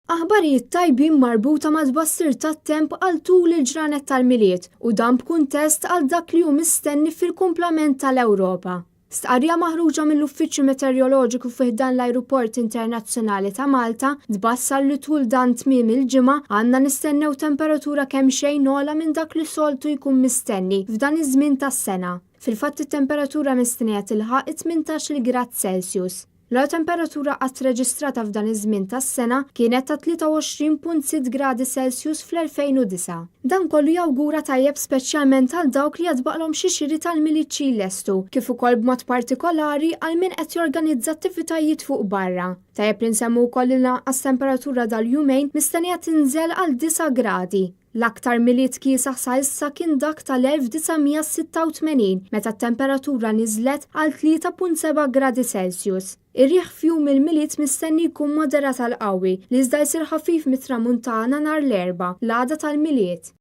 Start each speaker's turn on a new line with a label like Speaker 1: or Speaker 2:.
Speaker 1: Aħbarijiet tajbin marbuta ma' tbassir tat-temp għal tul il-ġranet tal-miliet u dan b'kuntest għal dak li hu mistenni fil-kumplament tal-Ewropa. Stqarrija maħruġa mill-Uffiċċju Meteoroloġiku fih dan l-Ajruport Internazzjonali ta' Malta tbassar li tul dan tmiem il-ġimgħa għandna nistennew temperatura kemm xejn ogħla minn dak li soltu jkun mistenni f'dan iż-żmien tas-sena. Fil-fatt it-temperatura mistennija tilħaq 18 grad Celsius. L-għal temperatura qatt reġistrata f'dan iż-żmien tas-sena kienet ta' 23.6 gradi Celsius fl-2009. Dan kollu jawgura tajjeb speċjalment għal dawk li jadbaqlhom xi xiri tal-miliċċi jlestu, kif ukoll b'mod partikolari għal min qed jorganizza attivitajiet fuq barra. Tajjeb li nsemmu wkoll li lanqas temperatura dal-jumejn mistennija tinżel għal 9 gradi. L-aktar miliet kiesaħ sa issa kien dak tal-1986 meta t-temperatura niżlet għal 3.7 gradi Celsius. Ir-riħ fjum il-miliet mistenni jkun moderat għal qawwi li iżda jsir ħafif mit-tramuntana nhar l-Erbgħa, l-għada tal-miliet.